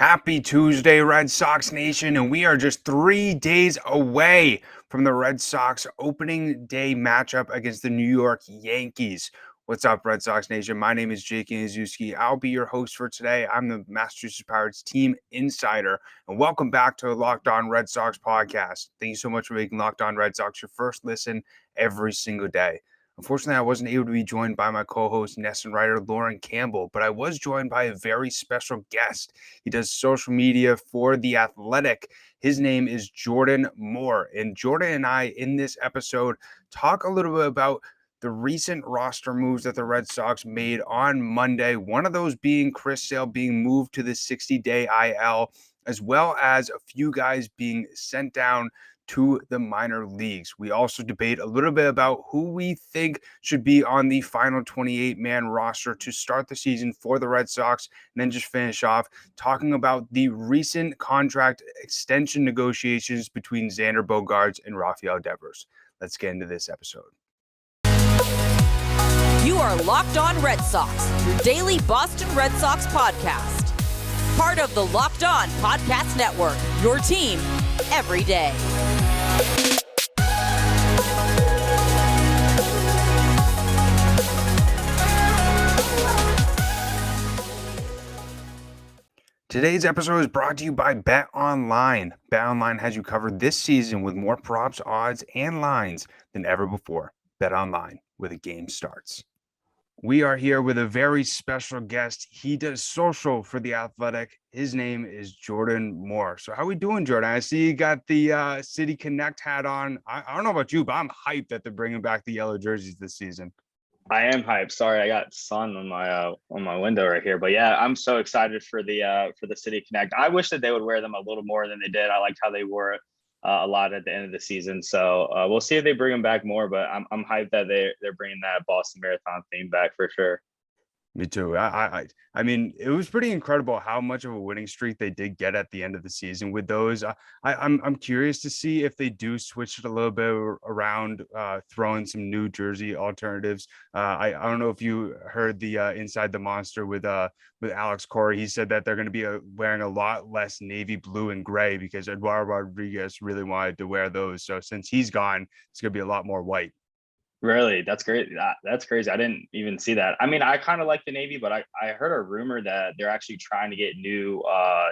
Happy Tuesday, Red Sox Nation, and we are just 3 days away from the Red Sox opening day matchup against the New York Yankees. What's up, Red Sox Nation? My name is Jake Aniszewski. I'll be your host for today. I'm the Massachusetts Pirates team insider, and welcome back to the Locked On Red Sox podcast. Thank you so much for making Locked On Red Sox your first listen every single day. Unfortunately, I wasn't able to be joined by my co-host, Nesson writer Lauren Campbell, but I was joined by a very special guest. He does social media for The Athletic. His name is Jordan Moore. And Jordan and I, in this episode, talk a little bit about the recent roster moves that the Red Sox made on Monday, one of those being Chris Sale being moved to the 60-day IL, as well as a few guys being sent down to the minor leagues. We also debate a little bit about who we think should be on the final 28-man roster to start the season for the Red Sox, and then just finish off talking about the recent contract extension negotiations between Xander Bogaerts and Rafael. Let's get into this episode. You are Locked On Red Sox, your daily Boston Red Sox podcast. Part of the Locked On Podcast Network, your team every day. Today's episode is brought to you by BetOnline. BetOnline has you covered this season with more props, odds, and lines than ever before. BetOnline, where the game starts. We are here with a very special guest. He does social for The Athletic. His name is Jordan Moore. So how we doing, Jordan? I see you got the City Connect hat on. I don't know about you, but I'm hyped that they're bringing back the yellow jerseys this season. I am hyped. Sorry, I got sun on my window right here. But yeah, I'm so excited for the City Connect. I wish that they would wear them a little more than they did. I liked how they wore it a lot at the end of the season. So we'll see if they bring them back more. But I'm hyped that they're bringing that Boston Marathon theme back for sure. Me too. I mean, it was pretty incredible how much of a winning streak they did get at the end of the season with those. I'm curious to see if they do switch it a little bit around, throwing some new jersey alternatives. I don't know if you heard the Inside the Monster with Alex Corey. He said that they're going to be wearing a lot less navy blue and gray because Eduardo Rodriguez really wanted to wear those. So since he's gone, it's going to be a lot more white. Really? That's great. That's crazy. I didn't even see that. I mean, I kind of like the Navy, but I heard a rumor that they're actually trying to get new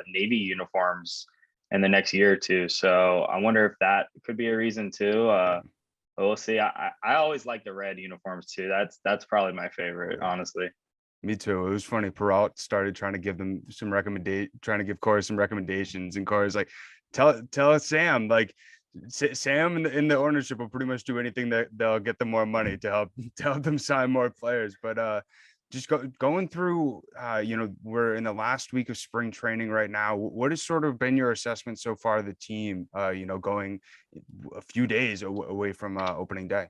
Navy uniforms in the next year or two. So I wonder if that could be a reason too. But we'll see. I always like the red uniforms too. That's probably my favorite, honestly. Me too. It was funny. Peralt started trying to give them some trying to give Corey some recommendations, and Corey's like, tell Sam, like, Sam and the ownership will pretty much do anything that they'll get them more money to help them sign more players. But just going through, we're in the last week of spring training right now. What has sort of been your assessment so far of the team, going a few days away from opening day?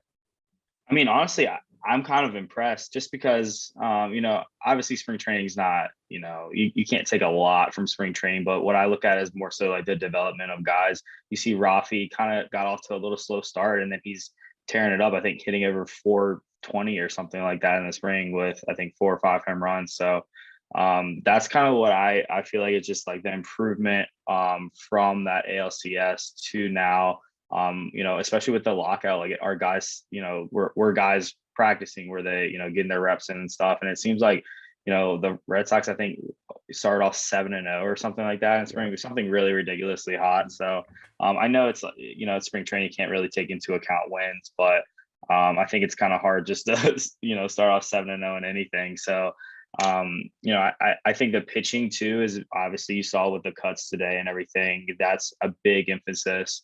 I mean, honestly, I'm kind of impressed just because, obviously spring training is not, you can't take a lot from spring training, but what I look at is more so like the development of guys. You see Rafi kind of got off to a little slow start and then he's tearing it up, I think hitting over 420 or something like that in the spring with, I think 4 or 5 home runs. So that's kind of what I feel like it's just like the improvement from that ALCS to now. Especially with the lockout, like our guys, we're guys practicing where they, getting their reps in and stuff. And it seems like, the Red Sox, I think, started off 7-0 or something like that in spring. It was something really ridiculously hot. So I know it's, it's spring training, you can't really take into account wins, but I think it's kind of hard just to, start off 7-0 in anything. So, I think the pitching too is obviously you saw with the cuts today and everything. That's a big emphasis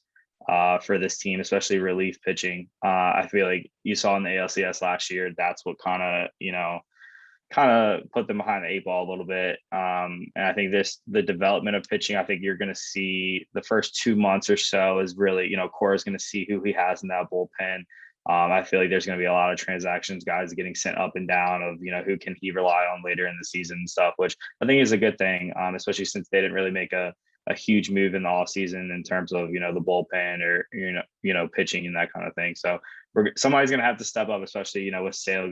for this team, especially relief pitching. I feel like you saw in the ALCS last year, that's what kind of put them behind the 8 ball a little bit. And I think the development of pitching, I think you're going to see the first 2 months or so is really, Cora's going to see who he has in that bullpen. I feel like there's going to be a lot of transactions, guys getting sent up and down of, who can he rely on later in the season and stuff, which I think is a good thing, especially since they didn't really make a huge move in the off season in terms of, the bullpen or, pitching and that kind of thing. So somebody's going to have to step up, especially, with Sale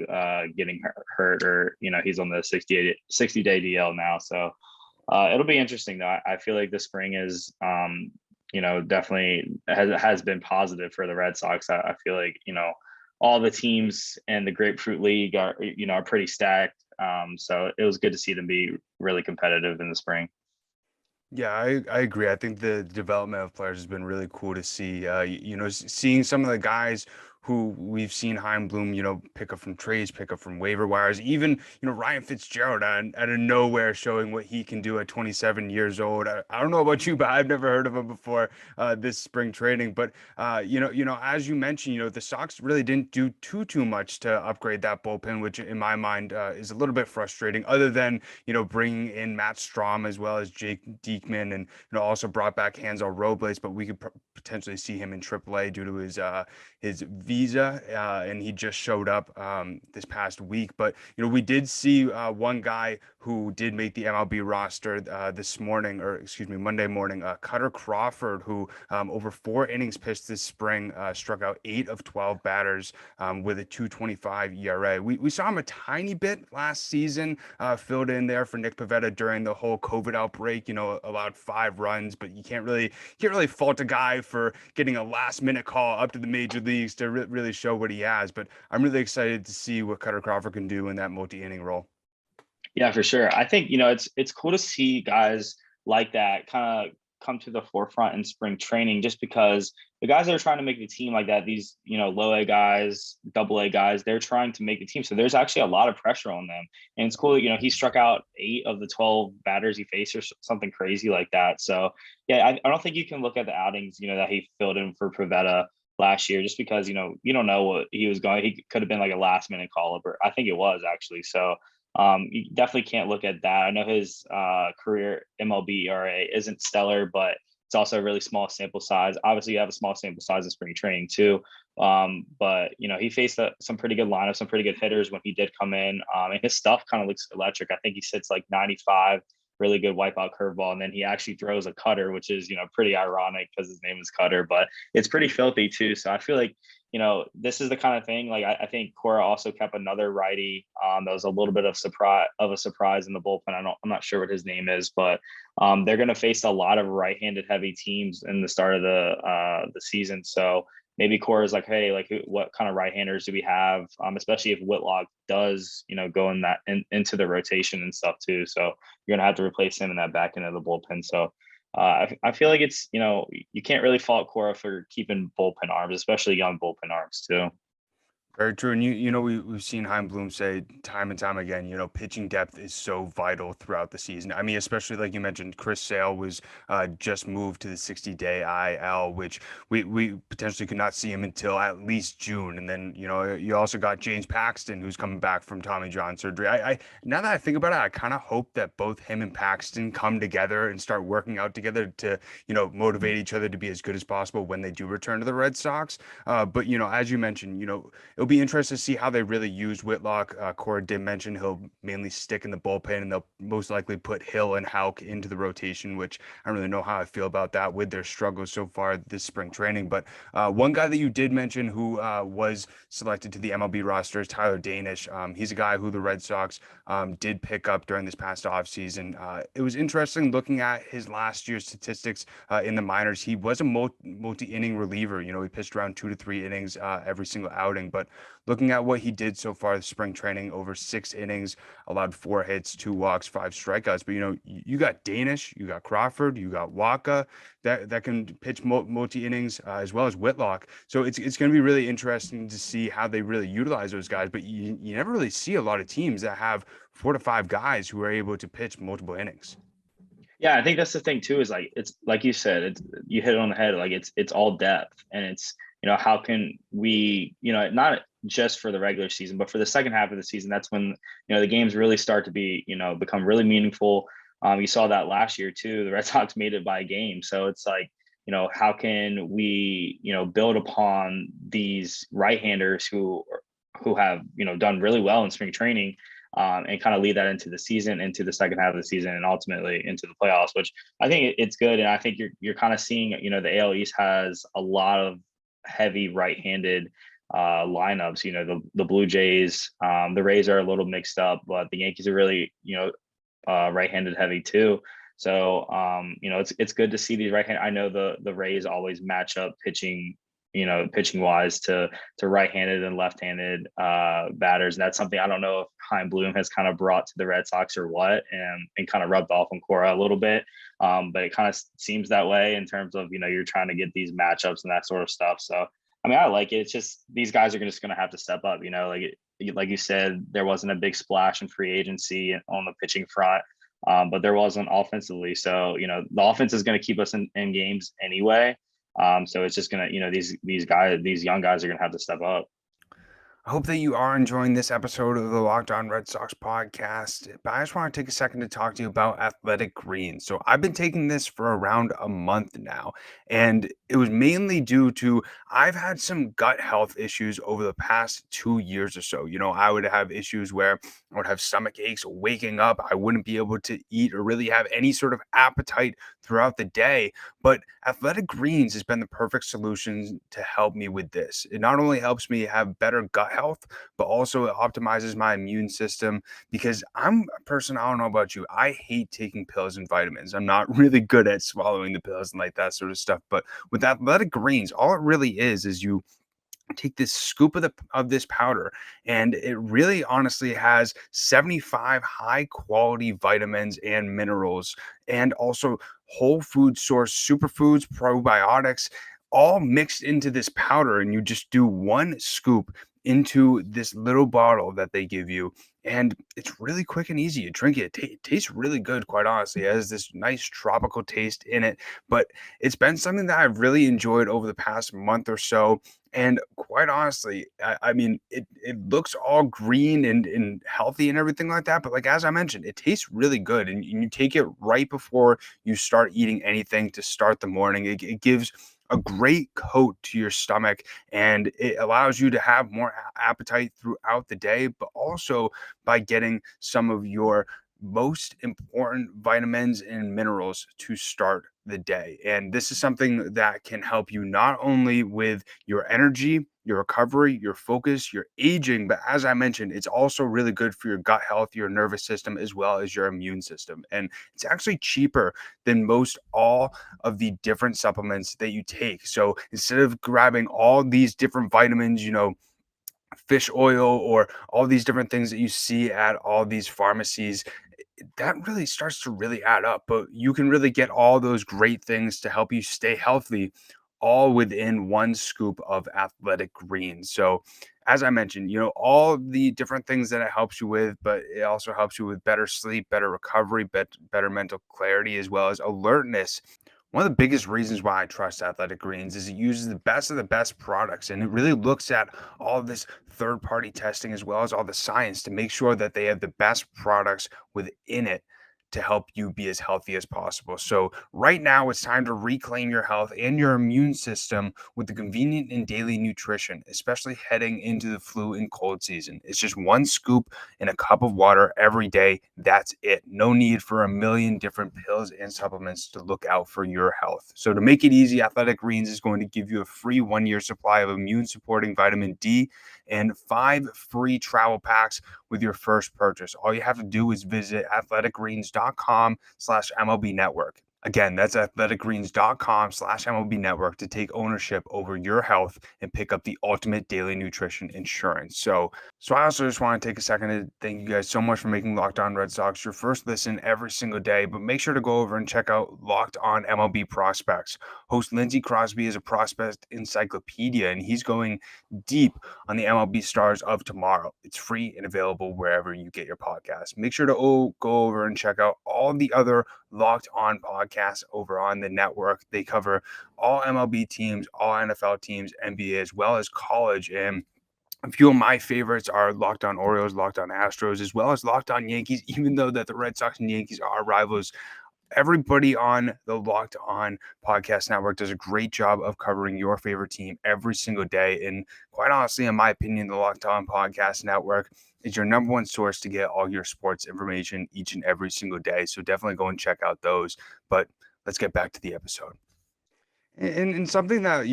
getting hurt or, he's on the 60-day DL now. So It'll be interesting though. I feel like the spring is, definitely has been positive for the Red Sox. I feel like, all the teams in the Grapefruit League are pretty stacked. So it was good to see them be really competitive in the spring. Yeah, I agree. I think the development of players has been really cool to see. Seeing some of the guys who we've seen Heim Bloom, pick up from trades, pick up from waiver wires. Even, Ryan Fitzgerald out of nowhere showing what he can do at 27 years old. I don't know about you, but I've never heard of him before this spring training. But as you mentioned, the Sox really didn't do too much to upgrade that bullpen, which in my mind is a little bit frustrating. Other than bringing in Matt Strom as well as Jake Diekman, and also brought back Hansel Robles, but we could potentially see him in AAA due to his visa, and he just showed up this past week. But we did see one guy who did make the MLB roster this morning, or excuse me, Monday morning. Cutter Crawford, who over 4 innings pitched this spring, struck out 8 of 12 batters with a 2.25 ERA. We saw him a tiny bit last season, filled in there for Nick Pivetta during the whole COVID outbreak. Allowed 5 runs, but you can't really fault a guy for getting a last minute call up to the major leagues to really show what he has. But I'm really excited to see what Cutter Crawford can do in that multi-inning role. Yeah, for sure. I think, it's cool to see guys like that kind of come to the forefront in spring training, just because the guys that are trying to make the team like that, these, low A guys, double A guys, they're trying to make the team. So there's actually a lot of pressure on them. And it's cool, he struck out 8 of the 12 batters he faced or something crazy like that. So yeah, I don't think you can look at the outings, that he filled in for Pivetta last year, just because, you don't know what he was going. He could have been like a last minute call up, or I think it was actually. So you definitely can't look at that. I know his career MLB ERA isn't stellar, but it's also a really small sample size. Obviously, you have a small sample size in spring training too. But he faced some pretty good lineups, some pretty good hitters when he did come in. And his stuff kind of looks electric. I think he sits like 95, really good wipeout curveball, and then he actually throws a cutter, which is pretty ironic because his name is Cutter, but it's pretty filthy too. So I feel like this is the kind of thing. Like I think Cora also kept another righty that was a little bit of a surprise in the bullpen. I'm not sure what his name is, but they're going to face a lot of right-handed heavy teams in the start of the season. So maybe Cora's like, hey, like what kind of right-handers do we have? Especially if Whitlock does, go into the rotation and stuff too. So you're gonna have to replace him in that back end of the bullpen. So I feel like it's, you can't really fault Cora for keeping bullpen arms, especially young bullpen arms too. Very true. And we've seen Heim Bloom say time and time again, pitching depth is so vital throughout the season. I mean, especially like you mentioned, Chris Sale was just moved to the 60-day IL, which we potentially could not see him until at least June. And then, you also got James Paxton, who's coming back from Tommy John surgery. I now that I think about it, I kind of hope that both him and Paxton come together and start working out together to, motivate each other to be as good as possible when they do return to the Red Sox. But, as you mentioned, it'll be interesting to see how they really use Whitlock. Cora did mention he'll mainly stick in the bullpen, and they'll most likely put Hill and Houck into the rotation, which I don't really know how I feel about that with their struggles so far this spring training. But one guy that you did mention who was selected to the MLB roster is Tyler Danish. He's a guy who the Red Sox did pick up during this past offseason. It was interesting looking at his last year's statistics in the minors. He was a multi-inning reliever. He pitched around 2 to 3 innings every single outing, but looking at what he did so far this spring training, over 6 innings, allowed 4 hits, 2 walks, 5 strikeouts. But you got Danish, you got Crawford, you got Waka that can pitch multi innings, as well as Whitlock. So it's going to be really interesting to see how they really utilize those guys. But you never really see a lot of teams that have 4 to 5 guys who are able to pitch multiple innings. Yeah, I think that's the thing too, is like, it's like you said, you hit it on the head. Like it's all depth, and it's, how can we, not just for the regular season, but for the second half of the season, that's when, the games really start to be, become really meaningful. You saw that last year too. The Red Sox made it by a game. So it's like, how can we, build upon these right-handers who have, done really well in spring training, and kind of lead that into the season, into the second half of the season, and ultimately into the playoffs, which I think it's good. And I think you're kind of seeing, the AL East has a lot of heavy right-handed lineups. The Blue Jays, the Rays are a little mixed up, but the Yankees are really, right-handed heavy too. So it's good to see these right-handed. I know the Rays always match up pitching, pitching wise to right-handed and left-handed batters. And that's something I don't know if Chaim Bloom has kind of brought to the Red Sox or what, and kind of rubbed off on Cora a little bit. But it kind of seems that way in terms of, you're trying to get these matchups and that sort of stuff. So, I mean, I like it. It's just these guys are just going to have to step up, like you said, there wasn't a big splash in free agency on the pitching front. But there wasn't offensively. So, the offense is going to keep us in games anyway. So it's just going to, these young guys are going to have to step up. I hope that you are enjoying this episode of the Locked On Red Sox podcast. But I just want to take a second to talk to you about Athletic Greens. So I've been taking this for around a month now, and it was mainly due to I've had some gut health issues over the past 2 years or so. I would have issues where I would have stomach aches waking up. I wouldn't be able to eat or really have any sort of appetite throughout the day. But Athletic Greens has been the perfect solution to help me with this. It not only helps me have better gut health, but also it optimizes my immune system because I'm a person, I don't know about you, I hate taking pills and vitamins. I'm not really good at swallowing the pills and like that sort of stuff. But with Athletic Greens, all it really is you take this scoop of this powder, and it really honestly has 75 high quality vitamins and minerals, and also whole food source superfoods, probiotics, all mixed into this powder. And you just do one scoop into this little bottle that they give you, and it's really quick and easy. You drink it. It tastes really good, quite honestly. It has this nice tropical taste in it. But it's been something that I've really enjoyed over the past month or so. And quite honestly, I mean, it looks all green and healthy and everything like that. But like, as I mentioned, it tastes really good. And you take it right before you start eating anything to start the morning. It gives a great coat to your stomach, and it allows you to have more appetite throughout the day, but also by getting some of your most important vitamins and minerals to start the day. And this is something that can help you not only with your energy, your recovery, your focus, your aging, but as I mentioned, it's also really good for your gut health, your nervous system, as well as your immune system. And it's actually cheaper than most all of the different supplements that you take. So instead of grabbing all these different vitamins, fish oil, or all these different things that you see at all these pharmacies, that really starts to really add up. But you can really get all those great things to help you stay healthy all within one scoop of Athletic Greens. So as I mentioned, all the different things that it helps you with, but it also helps you with better sleep, better recovery, better mental clarity, as well as alertness. One of the biggest reasons why I trust Athletic Greens is it uses the best of the best products, and it really looks at all of this third-party testing as well as all the science to make sure that they have the best products within it to help you be as healthy as possible. So right now it's time to reclaim your health and your immune system with the convenient and daily nutrition, especially heading into the flu and cold season. It's just one scoop in a cup of water every day. That's it. No need for a million different pills and supplements to look out for your health. So to make it easy, Athletic Greens is going to give you a free 1-year supply of immune supporting vitamin D and 5 free travel packs with your first purchase. All you have to do is visit athleticgreens.com/MLB network. Again, that's athleticgreens.com/MLB network to take ownership over your health and pick up the ultimate daily nutrition insurance. So I also just want to take a second to thank you guys so much for making Locked On Red Sox your first listen every single day. But make sure to go over and check out Locked On MLB Prospects. Host Lindsey Crosby is a prospect encyclopedia, and he's going deep on the MLB stars of tomorrow. It's free and available wherever you get your podcasts. Make sure to go over and check out all the other Locked On podcasts over on the network. They cover all MLB teams, all NFL teams, NBA, as well as college. And a few of my favorites are Locked On Orioles, Locked On Astros, as well as Locked On Yankees, even though that the Red Sox and Yankees are rivals. Everybody on the Locked On Podcast Network does a great job of covering your favorite team every single day. And quite honestly, in my opinion, the Locked On Podcast Network is your number one source to get all your sports information each and every single day. So definitely go and check out those. But let's get back to the episode. And something that,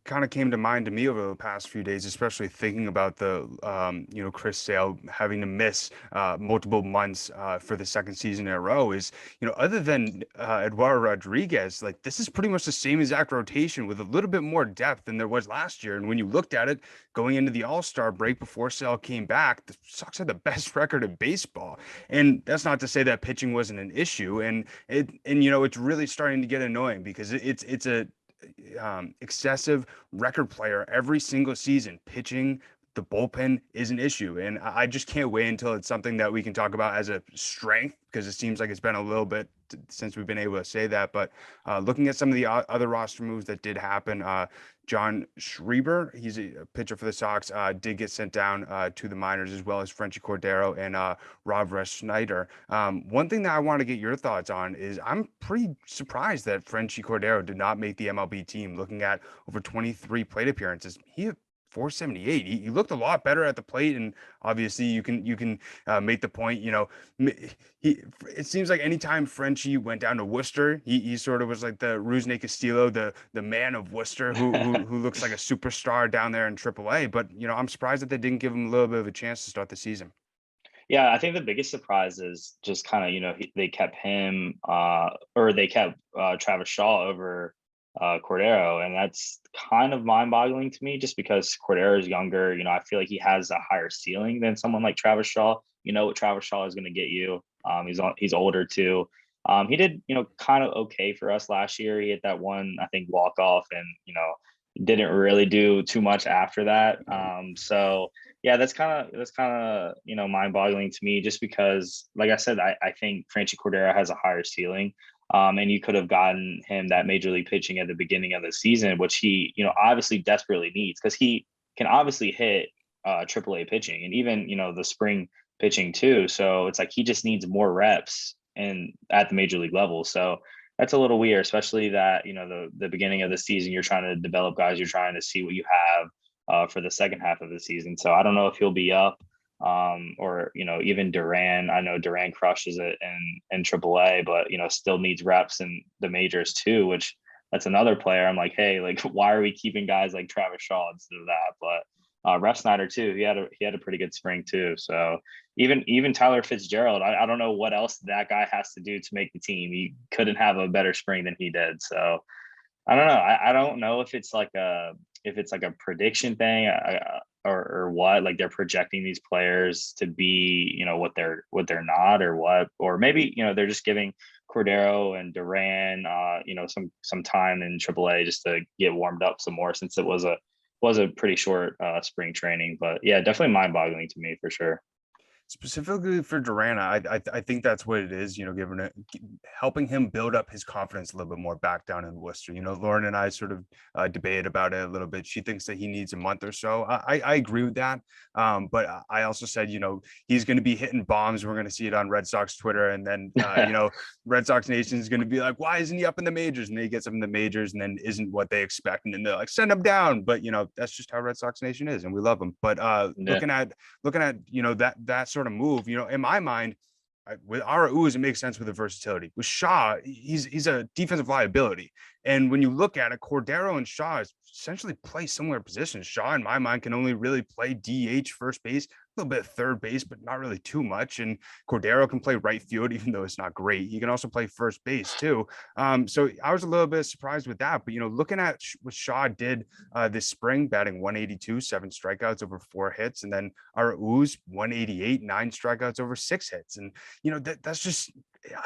kind of came to mind to me over the past few days, especially thinking about Chris Sale having to miss multiple months for the second season in a row is, other than Eduardo Rodriguez, like this is pretty much the same exact rotation with a little bit more depth than there was last year. And when you looked at it going into the All-Star break before Sale came back, the Sox had the best record in baseball. And that's not to say that pitching wasn't an issue. It's really starting to get annoying because it's a excessive record player every single season. Pitching the bullpen is an issue, and I just can't wait until it's something that we can talk about as a strength, because it seems like it's been a little bit since we've been able to say that. But looking at some of the other roster moves that did happen, John Schreiber, he's a pitcher for the Sox, did get sent down to the minors, as well as Frenchie Cordero and Rob Schneider. One thing that I want to get your thoughts on is I'm pretty surprised that Frenchie Cordero did not make the MLB team. Looking at over 23 plate appearances, he had 478. He looked a lot better at the plate, and obviously you can make the point. It seems like anytime Frenchie went down to Worcester, he sort of was like the Rusney Castillo, the man of Worcester, who looks like a superstar down there in AAA. But I'm surprised that they didn't give him a little bit of a chance to start the season. Yeah, I think the biggest surprise is just kind of, they kept him or they kept Travis Shaw over Cordero. And that's kind of mind boggling to me just because Cordero is younger. I feel like he has a higher ceiling than someone like Travis Shaw. You know what Travis Shaw is going to get you. He's older too. He did, kind of okay for us last year. He hit that one, I think, walk off and, didn't really do too much after that. So yeah, that's kind of mind boggling to me just because, like I said, I think Franchi Cordero has a higher ceiling. And you could have gotten him that major league pitching at the beginning of the season, which he, obviously desperately needs because he can obviously hit AAA pitching and even, the spring pitching too. So it's like he just needs more reps and at the major league level. So that's a little weird, especially that, the beginning of the season, you're trying to develop guys, you're trying to see what you have for the second half of the season. So I don't know if he'll be up or, even Duran. I know Duran crushes it in AAA, but, still needs reps in the majors too, which that's another player. I'm like, hey, like, why are we keeping guys like Travis Shaw instead of that? But Ref Snyder too, he had a pretty good spring too. So even Tyler Fitzgerald, I don't know what else that guy has to do to make the team. He couldn't have a better spring than he did. So I don't know. I don't know if it's like a prediction thing or what. Like they're projecting these players to be, what they're not or what, or maybe they're just giving Cordero and Duran, some time in AAA just to get warmed up some more since it was a pretty short spring training. But yeah, definitely mind boggling to me for sure. Specifically for Duran, I think that's what it is, helping him build up his confidence a little bit more back down in Worcester. Lauren and I sort of debated about it a little bit. She thinks that he needs a month or so. I agree with that. But I also said, he's going to be hitting bombs. We're going to see it on Red Sox Twitter. And then, Red Sox Nation is going to be like, why isn't he up in the majors? And then he gets up in the majors and then isn't what they expect. And then they're like, send him down. But, that's just how Red Sox Nation is. And we love him. But looking at, that sort of move, in my mind, with Arauz, it makes sense with the versatility. With Shaw, he's a defensive liability. And when you look at it, Cordero and Shaw essentially play similar positions. Shaw, in my mind, can only really play DH, first base, a little bit third base, but not really too much. And Cordero can play right field, even though it's not great. He can also play first base too. So I was a little bit surprised with that. But, looking at what Shaw did this spring, batting 182, 7 strikeouts over 4 hits. And then Arauz, 188, 9 strikeouts over 6 hits. And, that's just,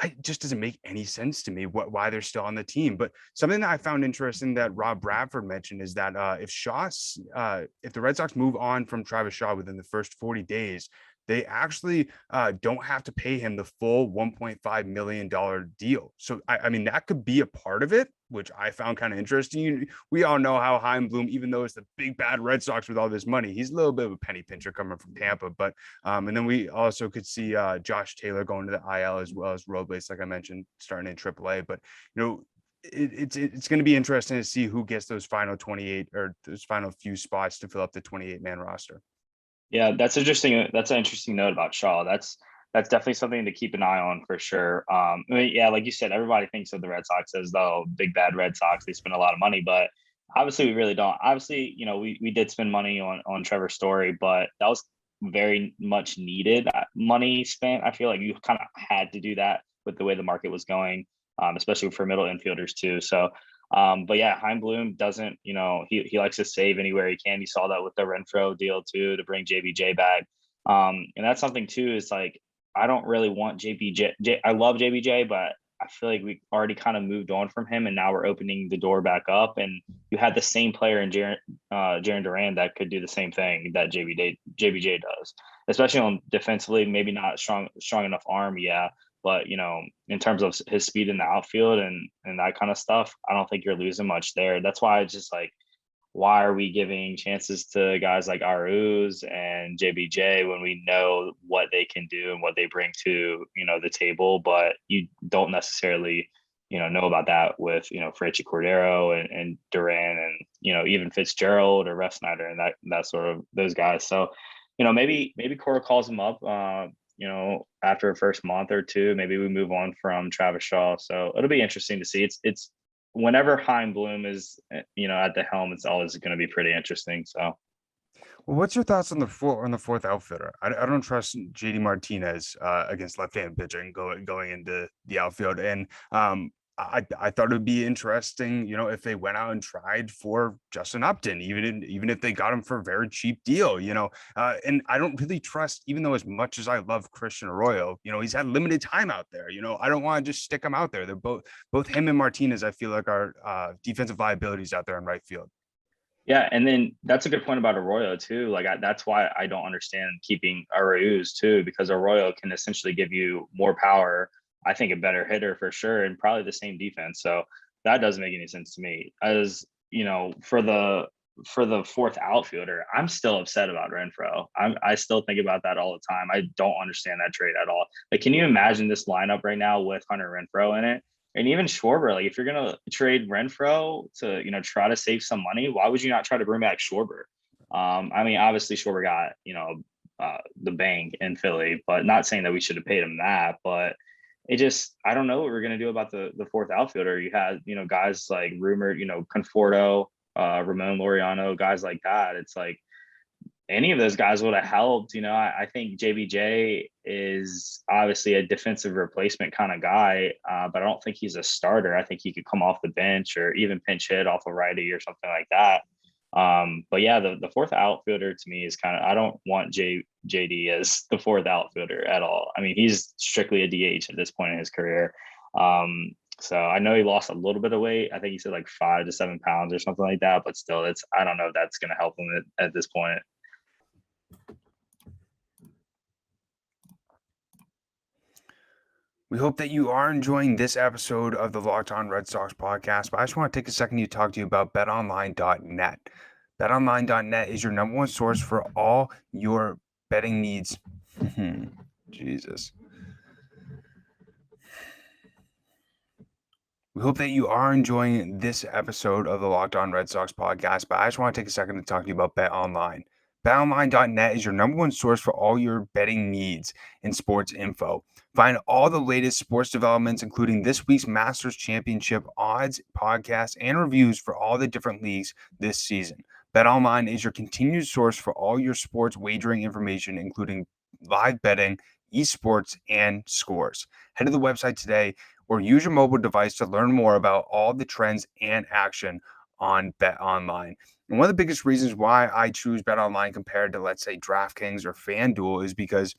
it just doesn't make any sense to me why they're still on the team. But something that I found interesting that Rob Bradford mentioned is that if the Red Sox move on from Travis Shaw within the first 40 days, they actually don't have to pay him the full $1.5 million deal. So, I mean, that could be a part of it, which I found kind of interesting. We all know how Chaim Bloom, even though it's the big bad Red Sox with all this money, he's a little bit of a penny pincher coming from Tampa. But and then we also could see Josh Taylor going to the IL, as well as Robles, like I mentioned, starting in AAA. But it's going to be interesting to see who gets those final 28 or those final few spots to fill up the 28-man roster. Yeah, that's interesting. That's an interesting note about Shaw. That's that's definitely something to keep an eye on for sure. I mean, yeah, like you said, everybody thinks of the Red Sox as though big bad Red Sox. They spend a lot of money, but obviously we really don't. Obviously, we did spend money on Trevor Story, but that was very much needed money spent. I feel like you kind of had to do that with the way the market was going, especially for middle infielders too. So, but yeah, Heim Bloom doesn't, he likes to save anywhere he can. You saw that with the Renfroe deal too, to bring JBJ back. And that's something too, is like, I don't really want JBJ. I love JBJ, but I feel like we already kind of moved on from him, and now we're opening the door back up. And you had the same player in Jarren Duran that could do the same thing that JBJ does, especially on defensively. Maybe not strong enough arm, yeah, but in terms of his speed in the outfield and that kind of stuff, I don't think you're losing much there. That's why it's just like, why are we giving chances to guys like Aruz and JBJ when we know what they can do and what they bring to, the table, but you don't necessarily, know about that with, Frecci Cordero and Duran and, even Fitzgerald or Refsnyder and that sort of those guys. So, maybe Cora calls him up, after a first month or two, maybe we move on from Travis Shaw. So it'll be interesting to see. It's whenever Heim Bloom is, at the helm, it's always going to be pretty interesting. So, well, what's your thoughts on the fourth outfielder? I don't trust JD Martinez against left-hand pitching going into the outfield, and I thought it would be interesting, if they went out and tried for Justin Upton, even if they got him for a very cheap deal, and I don't really trust, even though as much as I love Christian Arroyo, he's had limited time out there. I don't want to just stick him out there. They're both him and Martinez, I feel like, are defensive liabilities out there in right field. Yeah, and then that's a good point about Arroyo too. Like that's why I don't understand keeping Arroyo's too, because Arroyo can essentially give you more power. I think a better hitter for sure, and probably the same defense. So that doesn't make any sense to me. As for the fourth outfielder, I'm still upset about Renfroe. I still think about that all the time. I don't understand that trade at all. Like, can you imagine this lineup right now with Hunter Renfroe in it? And even Schwarber, like if you're gonna trade Renfroe to try to save some money, why would you not try to bring back Schwarber? I mean, obviously Schwarber got the bank in Philly, but not saying that we should have paid him that. But I don't know what we're gonna do about the fourth outfielder. You had guys like rumored Conforto, Ramon Laureano, guys like that. It's like any of those guys would have helped. I think JBJ is obviously a defensive replacement kind of guy, but I don't think he's a starter. I think he could come off the bench or even pinch hit off a righty or something like that. But yeah, the fourth outfielder to me is I don't want JD as the fourth outfielder at all. I mean, he's strictly a DH at this point in his career. So I know he lost a little bit of weight. I think he said like 5 to 7 pounds or something like that, but still I don't know if that's going to help him at this point. We hope that you are enjoying this episode of the Locked On Red Sox podcast, but I just want to take a second to talk to you about BetOnline.net. BetOnline.net is your number one source for all your betting needs. Jesus. We hope that you are enjoying this episode of the Locked On Red Sox podcast, but I just want to take a second to talk to you about BetOnline. BetOnline.net is your number one source for all your betting needs and sports info. Find all the latest sports developments, including this week's Masters Championship odds, podcasts, and reviews for all the different leagues this season. BetOnline is your continued source for all your sports wagering information, including live betting, esports, and scores. Head to the website today or use your mobile device to learn more about all the trends and action on BetOnline. And one of the biggest reasons why I choose BetOnline compared to, let's say, DraftKings or FanDuel is because,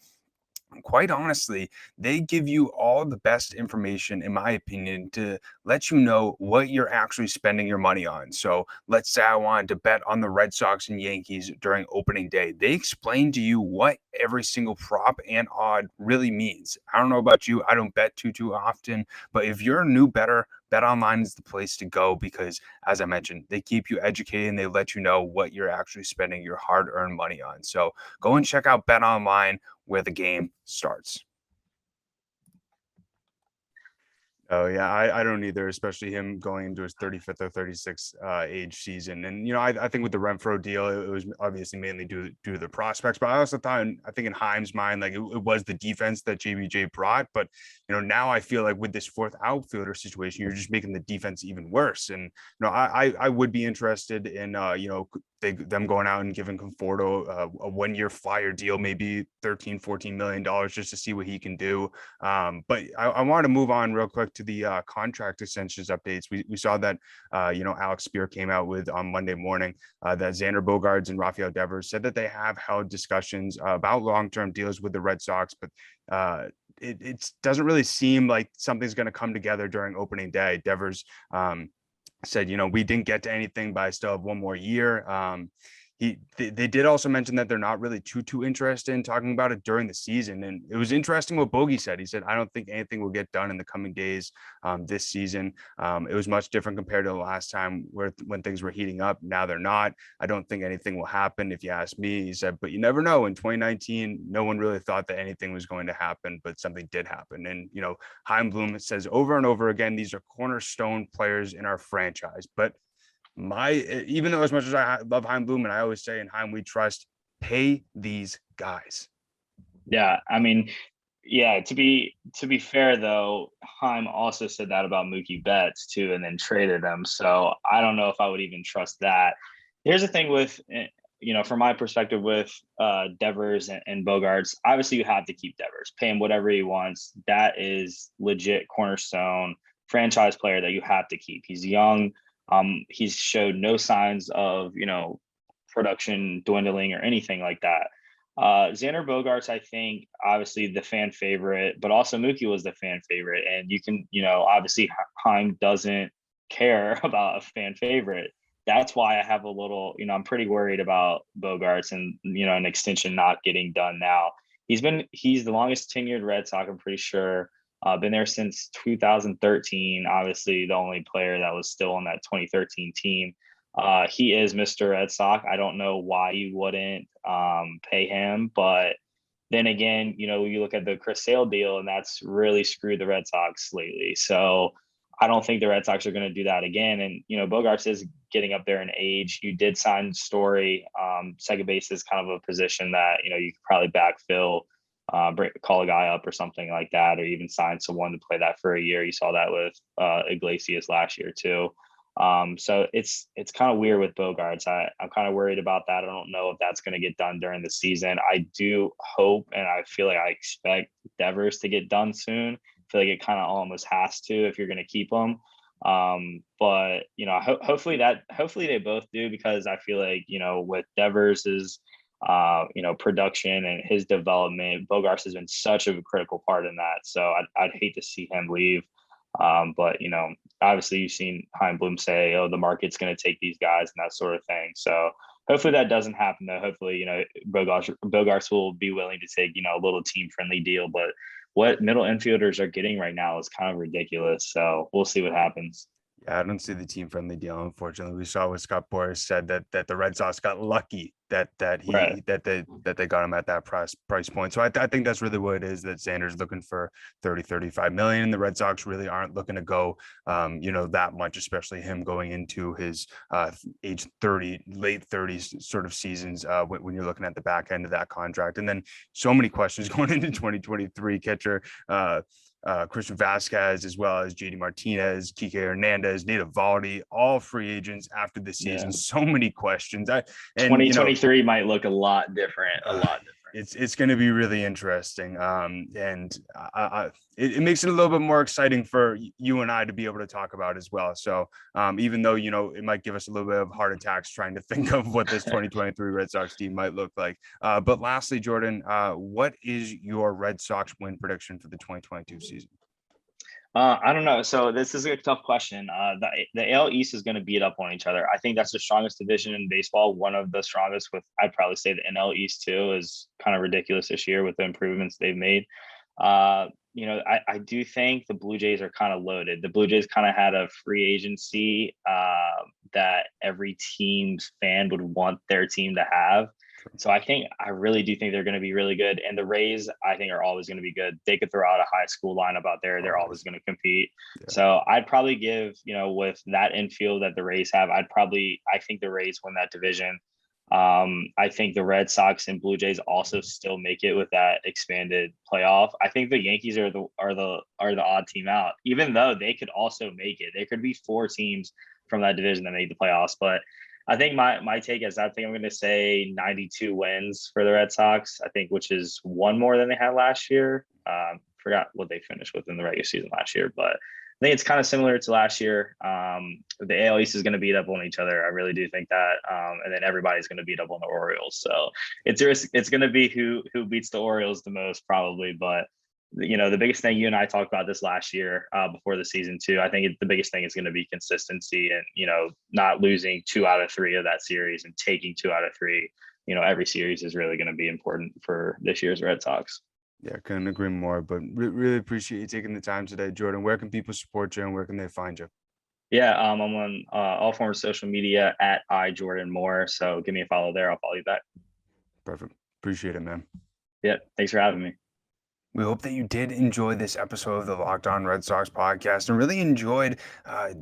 quite honestly, they give you all the best information, in my opinion, to let you know what you're actually spending your money on. So let's say I wanted to bet on the Red Sox and Yankees during opening day. They explain to you what every single prop and odd really means. I don't know about you. I don't bet too often, but if you're a new bettor, BetOnline is the place to go because, as I mentioned, they keep you educated and they let you know what you're actually spending your hard-earned money on. So go and check out BetOnline, where the game starts. Oh yeah, I don't either, especially him going into his 35th or 36th age season. And I think with the Renfro deal, it was obviously mainly due to the prospects, but I also thought, I think in Heim's mind, like it was the defense that JBJ brought. But now I feel like with this fourth outfielder situation, you're just making the defense even worse. And I would be interested in them going out and giving Conforto a 1-year flyer deal, maybe $13-14 million, just to see what he can do. But I wanted to move on real quick to the contract extensions updates. We saw that Alex Spear came out with on Monday morning that Xander Bogaerts and Rafael Devers said that they have held discussions about long-term deals with the Red Sox, but it doesn't really seem like something's going to come together during opening day. Devers said, we didn't get to anything, but I still have 1 more year. They did also mention that they're not really too interested in talking about it during the season. And it was interesting what Bogey said. He said, I don't think anything will get done in the coming days this season. It was much different compared to the last time when things were heating up. Now they're not. I don't think anything will happen, if you ask me. He said, but you never know. In 2019, no one really thought that anything was going to happen, but something did happen. And, Chaim Bloom says over and over again, these are cornerstone players in our franchise. But even though as much as I love Chaim Bloom, and I always say in Chaim we trust, pay these guys. Yeah, I mean, yeah. To be fair though, Chaim also said that about Mookie Betts too, and then traded him. So I don't know if I would even trust that. Here's the thing with from my perspective with Devers and Bogaerts. Obviously, you have to keep Devers, pay him whatever he wants. That is legit cornerstone franchise player that you have to keep. He's young. He's showed no signs of, production dwindling or anything like that. Xander Bogaerts, I think, obviously the fan favorite, but also Mookie was the fan favorite. And you can, obviously Chaim doesn't care about a fan favorite. That's why I have a little, I'm pretty worried about Bogaerts and, an extension not getting done now. He's the longest tenured Red Sox, I'm pretty sure. Been there since 2013. Obviously, the only player that was still on that 2013 team. He is Mr. Red Sox. I don't know why you wouldn't pay him, but then again, you look at the Chris Sale deal, and that's really screwed the Red Sox lately. So I don't think the Red Sox are going to do that again. And Bogaerts is getting up there in age. You did sign Story. Second base is kind of a position that you could probably backfill. Call a guy up or something like that, or even sign someone to play that for a year. You saw that with Iglesias last year too. So it's kind of weird with Bogaerts. I'm kind of worried about that. I don't know if that's going to get done during the season. I do hope, and I feel like I expect Devers to get done soon. I feel like it kind of almost has to if you're going to keep them. But hopefully they both do, because I feel like with Devers's production and his development, Bogaerts has been such a critical part in that. So I'd hate to see him leave. But obviously you've seen Chaim Bloom say, "Oh, the market's going to take these guys," and that sort of thing. So hopefully that doesn't happen. Though hopefully Bogaerts will be willing to take a little team friendly deal. But what middle infielders are getting right now is kind of ridiculous. So we'll see what happens. Yeah, I don't see the team friendly deal. Unfortunately, we saw what Scott Boras said that the Red Sox got lucky that they got him at that price point. So I think that's really what it is, that Xander's looking for 35 million. The Red Sox really aren't looking to go that much, especially him going into his age 30, late 30s sort of seasons when you're looking at the back end of that contract. And then so many questions going into 2023 catcher. Christian Vasquez, as well as JD Martinez, Kike Hernandez, Nate Eovaldi, all free agents after the season. Yeah. So many questions. 2023 might look a lot different. It's going to be really interesting. And it makes it a little bit more exciting for you and I to be able to talk about as well. So even though, it might give us a little bit of heart attacks trying to think of what this 2023 Red Sox team might look like. But lastly, Jordan, what is your Red Sox win prediction for the 2022 season? I don't know. So this is a tough question. The AL East is going to beat up on each other. I think that's the strongest division in baseball. One of the strongest, with I'd probably say the NL East too, is kind of ridiculous this year with the improvements they've made. I do think the Blue Jays are kind of loaded. The Blue Jays kind of had a free agency that every team's fan would want their team to have. So I really do think they're going to be really good. And the Rays, I think, are always going to be good. They could throw out a high school lineup out there. They're always going to compete. Yeah. So I'd probably give, with that infield that the Rays have, I think the Rays win that division. I think the Red Sox and Blue Jays also still make it with that expanded playoff. I think the Yankees are the odd team out, even though they could also make it. There could be 4 teams from that division that make the playoffs. But I think my take is I'm going to say 92 wins for the Red Sox. I think, which is one more than they had last year. Forgot what they finished with in the regular season last year, but I think it's kind of similar to last year. The AL East is going to beat up on each other. I really do think that, and then everybody's going to beat up on the Orioles. So it's going to be who beats the Orioles the most, probably. But the biggest thing, you and I talked about this last year before the season too. I think the biggest thing is going to be consistency, and not losing 2 out of 3 of that series and taking 2 out of 3. Every series is really going to be important for this year's Red Sox. Yeah, couldn't agree more. But really appreciate you taking the time today, Jordan. Where can people support you, and where can they find you? Yeah, I'm on all forms of social media at iJordanMoore. So give me a follow there. I'll follow you back. Perfect. Appreciate it, man. Yeah, thanks for having me. We hope that you did enjoy this episode of the Locked On Red Sox podcast and really enjoyed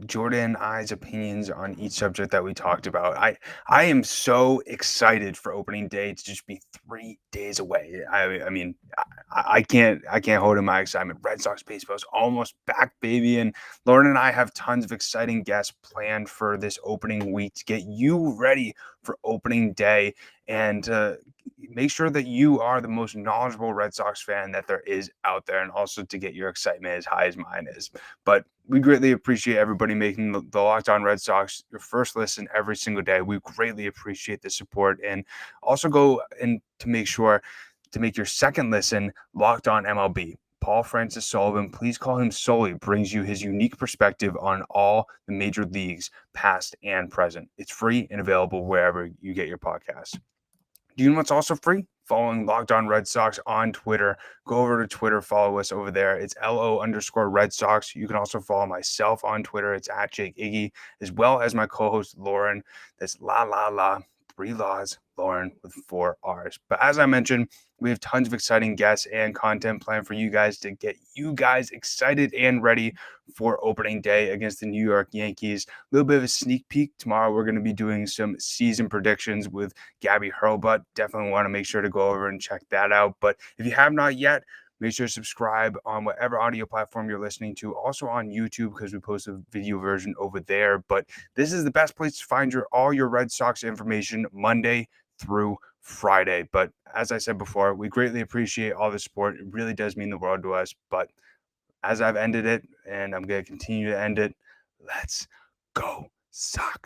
Jordan and I's opinions on each subject that we talked about. I am so excited for opening day to just be 3 days away. I mean, I can't hold in my excitement. Red Sox baseball is almost back, baby. And Lauren and I have tons of exciting guests planned for this opening week to get you ready for opening day and make sure that you are the most knowledgeable Red Sox fan that there is out there, and also to get your excitement as high as mine is. But we greatly appreciate everybody making the Locked On Red Sox your first listen every single day. We greatly appreciate the support, and also go and to make sure to make your second listen Locked On MLB. Paul Francis Sullivan, please call him Sully, brings you his unique perspective on all the major leagues, past and present. It's free and available wherever you get your podcasts. Do you know what's also free? Following Locked On Red Sox on Twitter. Go over to Twitter, follow us over there. It's LO_Red Sox. You can also follow myself on Twitter. It's at Jake Iggy, as well as my co-host Lauren. That's 3 laws, Lauren with 4 R's. But as I mentioned, we have tons of exciting guests and content planned for you guys to get you guys excited and ready for opening day against the New York Yankees. A little bit of a sneak peek. Tomorrow we're going to be doing some season predictions with Gabby Hurlbutt. Definitely want to make sure to go over and check that out. But if you have not yet, make sure to subscribe on whatever audio platform you're listening to. Also on YouTube, because we post a video version over there. But this is the best place to find all your Red Sox information Monday through Friday. But as I said before, we greatly appreciate all the support. It really does mean the world to us. But as I've ended it, and I'm going to continue to end it, let's go Sox.